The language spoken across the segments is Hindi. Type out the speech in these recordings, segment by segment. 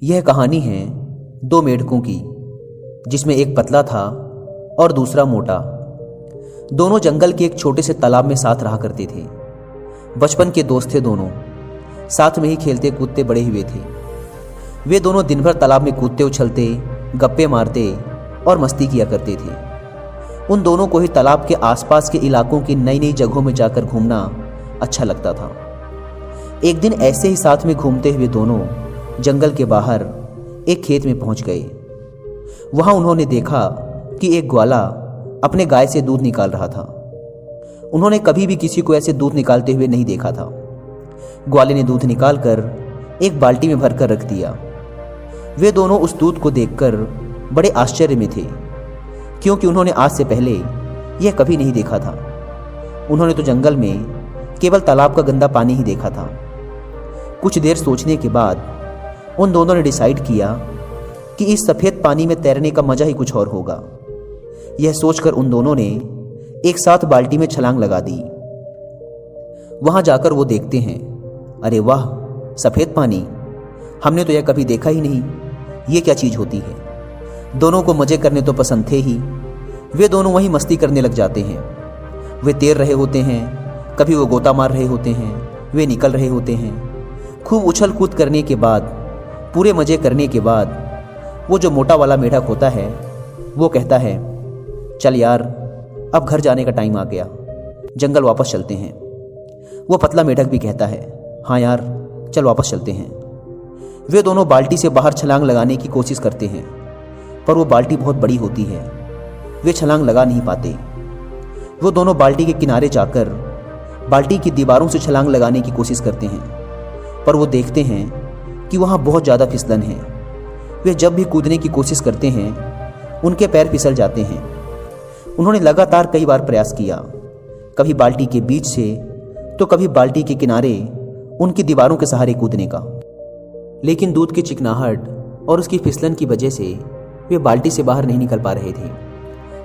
यह कहानी है दो मेढकों की, जिसमें एक पतला था और दूसरा मोटा। दोनों जंगल के एक छोटे से तालाब में साथ रहा करते थे। बचपन के दोस्त थे दोनों, साथ में ही खेलते कूदते बड़े हुए थे। वे दोनों दिन भर तालाब में कूदते उछलते, गप्पे मारते और मस्ती किया करते थे। उन दोनों को ही तालाब के आसपास के इलाकों की नई नई जगहों में जाकर घूमना अच्छा लगता था। एक दिन ऐसे ही साथ में घूमते हुए दोनों जंगल के बाहर एक खेत में पहुंच गए। वहां उन्होंने देखा कि एक ग्वाला अपने गाय से दूध निकाल रहा था। उन्होंने कभी भी किसी को ऐसे दूध निकालते हुए नहीं देखा था। ग्वाले ने दूध निकालकर एक बाल्टी में भरकर रख दिया। वे दोनों उस दूध को देखकर बड़े आश्चर्य में थे, क्योंकि उन्होंने आज से पहले यह कभी नहीं देखा था। उन्होंने तो जंगल में केवल तालाब का गंदा पानी ही देखा था। कुछ देर सोचने के बाद उन दोनों ने डिसाइड किया कि इस सफ़ेद पानी में तैरने का मजा ही कुछ और होगा। यह सोचकर उन दोनों ने एक साथ बाल्टी में छलांग लगा दी। वहां जाकर वो देखते हैं, अरे वाह, सफ़ेद पानी! हमने तो यह कभी देखा ही नहीं। ये क्या चीज़ होती है? दोनों को मज़े करने तो पसंद थे ही। वे दोनों वहीं मस्ती करने लग जाते हैं। वे तैर रहे होते हैं, कभी वो गोता मार रहे होते हैं, वे निकल रहे होते हैं। खूब उछल कूद करने के बाद, पूरे मज़े करने के बाद, वो जो मोटा वाला मेढक होता है वो कहता है, चल यार, अब घर जाने का टाइम आ गया, जंगल वापस चलते हैं। वो पतला मेढक भी कहता है, हाँ यार, चल वापस चलते हैं। वे दोनों बाल्टी से बाहर छलांग लगाने की कोशिश करते हैं, पर वो बाल्टी बहुत बड़ी होती है। वे छलांग लगा नहीं पाते। वो दोनों बाल्टी के किनारे जाकर बाल्टी की दीवारों से छलांग लगाने की कोशिश करते हैं, पर वो देखते हैं कि वहाँ बहुत ज़्यादा फिसलन है। वे जब भी कूदने की कोशिश करते हैं, उनके पैर फिसल जाते हैं। उन्होंने लगातार कई बार प्रयास किया, कभी बाल्टी के बीच से तो कभी बाल्टी के किनारे उनकी दीवारों के सहारे कूदने का, लेकिन दूध की चिकनाहट और उसकी फिसलन की वजह से वे बाल्टी से बाहर नहीं निकल पा रहे थे।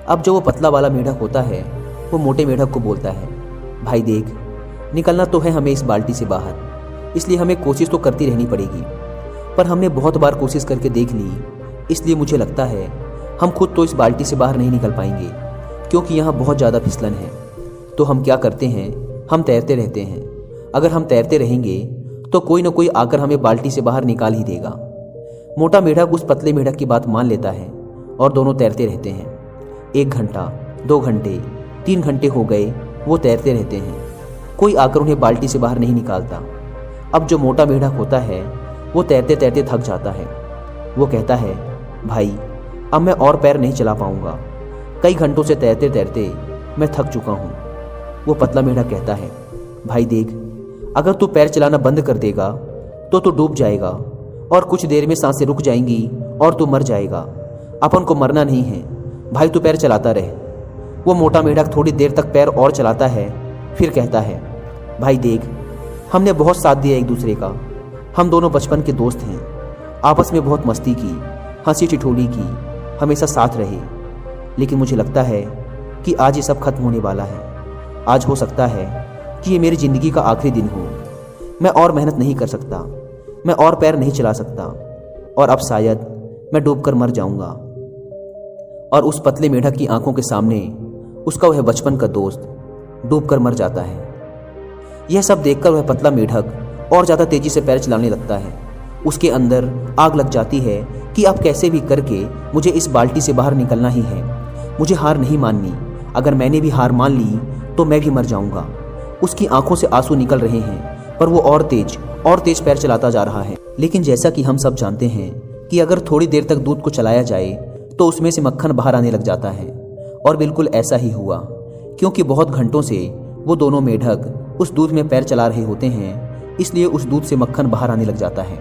अब जो वो पतला वाला मेढक होता है वो मोटे मेढक को बोलता है, भाई देख, निकलना तो है हमें इस बाल्टी से बाहर, इसलिए हमें कोशिश तो करती रहनी पड़ेगी। पर हमने बहुत बार कोशिश करके देख ली, इसलिए मुझे लगता है हम खुद तो इस बाल्टी से बाहर नहीं निकल पाएंगे, क्योंकि यहाँ बहुत ज़्यादा फिसलन है। तो हम क्या करते हैं, हम तैरते रहते हैं। अगर हम तैरते रहेंगे तो कोई ना कोई आकर हमें बाल्टी से बाहर निकाल ही देगा। मोटा मेढक उस पतले मेढक की बात मान लेता है और दोनों तैरते रहते हैं। 1 घंटा, 2 घंटे, 3 घंटे हो गए, वो तैरते रहते हैं। कोई आकर उन्हें बाल्टी से बाहर नहीं निकालता। अब जो मोटा मेढक होता है वो तैरते तैरते थक जाता है। वो कहता है, भाई, अब मैं और पैर नहीं चला पाऊंगा। कई घंटों से तैरते तैरते मैं थक चुका हूँ। वो पतला मेढक कहता है, भाई देख, अगर तू पैर चलाना बंद कर देगा तो तू डूब जाएगा और कुछ देर में सांसें रुक जाएंगी और तू मर जाएगा। अपन को मरना नहीं है भाई, तू पैर चलाता रहे। वो मोटा मेढक थोड़ी देर तक पैर और चलाता है, फिर कहता है, भाई देख, हमने बहुत साथ दिया एक दूसरे का। हम दोनों बचपन के दोस्त हैं, आपस में बहुत मस्ती की, हंसी ठिठोली की, हमेशा साथ रहे। लेकिन मुझे लगता है कि आज ये सब खत्म होने वाला है। आज हो सकता है कि ये मेरी ज़िंदगी का आखिरी दिन हो। मैं और मेहनत नहीं कर सकता, मैं और पैर नहीं चला सकता, और अब शायद मैं डूबकर मर जाऊंगा। और उस पतले मेढक की आंखों के सामने उसका वह बचपन का दोस्त डूबकर मर जाता है। यह सब देखकर वह पतला मेढक और ज़्यादा तेजी से पैर चलाने लगता है। उसके अंदर आग लग जाती है कि अब कैसे भी करके मुझे इस बाल्टी से बाहर निकलना ही है। मुझे हार नहीं माननी। अगर मैंने भी हार मान ली तो मैं भी मर जाऊंगा। उसकी आंखों से आंसू निकल रहे हैं, पर वो और तेज पैर चलाता जा रहा है। लेकिन जैसा कि हम सब जानते हैं कि अगर थोड़ी देर तक दूध को चलाया जाए तो उसमें से मक्खन बाहर आने लग जाता है। और बिल्कुल ऐसा ही हुआ, क्योंकि बहुत घंटों से वो दोनों मेढक उस दूध में पैर चला रहे होते हैं, इसलिए उस दूध से मक्खन बाहर आने लग जाता है।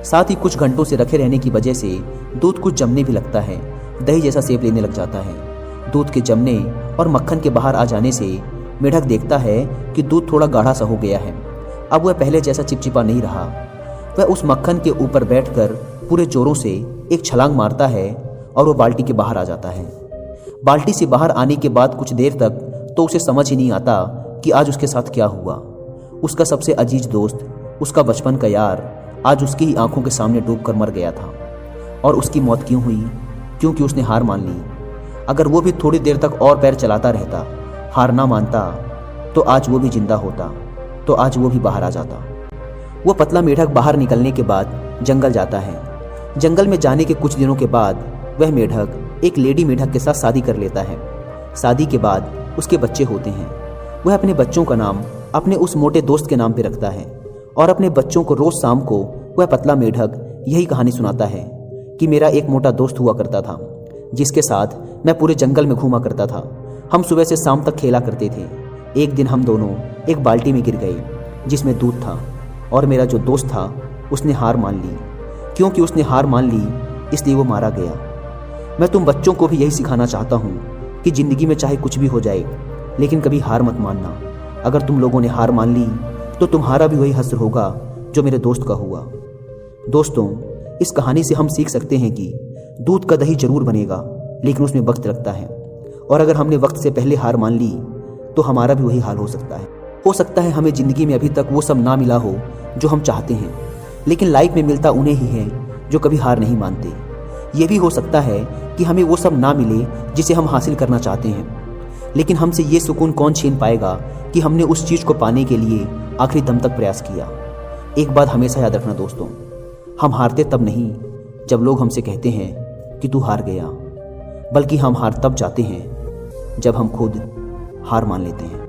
साथ ही कुछ घंटों से रखे रहने की वजह से दूध कुछ जमने भी लगता है, दही जैसा शेप लेने लग जाता है। दूध के जमने और मक्खन के बाहर आ जाने से मेढक देखता है कि दूध थोड़ा गाढ़ा सा हो गया है। अब वह पहले जैसा चिपचिपा नहीं रहा। वह उस मक्खन के ऊपर बैठकर पूरे जोरों से एक छलांग मारता है और वो बाल्टी के बाहर आ जाता है। बाल्टी से बाहर आने के बाद कुछ देर तक तो उसे समझ ही नहीं आता कि आज उसके साथ क्या हुआ। उसका सबसे अजीज दोस्त, उसका बचपन का यार आज उसकी ही आंखों के सामने डूबकर मर गया था। और उसकी मौत क्यों हुई? क्योंकि उसने हार मान ली। अगर वो भी थोड़ी देर तक और पैर चलाता रहता, हार ना मानता, तो आज वो भी जिंदा होता, तो आज वो भी बाहर आ जाता। वो पतला मेढक बाहर निकलने के बाद जंगल जाता है। जंगल में जाने के कुछ दिनों के बाद वह मेढक एक लेडी मेढक के साथ शादी कर लेता है। शादी के बाद उसके बच्चे होते हैं। वह अपने बच्चों का नाम अपने उस मोटे दोस्त के नाम पे रखता है और अपने बच्चों को रोज शाम को वह पतला मेढक यही कहानी सुनाता है कि मेरा एक मोटा दोस्त हुआ करता था, जिसके साथ मैं पूरे जंगल में घूमा करता था। हम सुबह से शाम तक खेला करते थे। एक दिन हम दोनों एक बाल्टी में गिर गए जिसमें दूध था, और मेरा जो दोस्त था उसने हार मान ली। क्योंकि उसने हार मान ली इसलिए वो मारा गया। मैं तुम बच्चों को भी यही सिखाना चाहता हूँ कि जिंदगी में चाहे कुछ भी हो जाए, लेकिन कभी हार मत मानना। अगर तुम लोगों ने हार मान ली तो तुम्हारा भी वही हश्र होगा जो मेरे दोस्त का हुआ। दोस्तों, इस कहानी से हम सीख सकते हैं कि दूध का दही जरूर बनेगा, लेकिन उसमें वक्त लगता है। और अगर हमने वक्त से पहले हार मान ली तो हमारा भी वही हाल हो सकता है। हो सकता है हमें ज़िंदगी में अभी तक वो सब ना मिला हो जो हम चाहते हैं, लेकिन लाइफ में मिलता उन्हें ही है जो कभी हार नहीं मानते। ये भी हो सकता है कि हमें वो सब ना मिले जिसे हम हासिल करना चाहते हैं, लेकिन हमसे ये सुकून कौन छीन पाएगा कि हमने उस चीज़ को पाने के लिए आखिरी दम तक प्रयास किया। एक बात हमेशा याद रखना दोस्तों, हम हारते तब नहीं जब लोग हमसे कहते हैं कि तू हार गया, बल्कि हम हार तब जाते हैं जब हम खुद हार मान लेते हैं।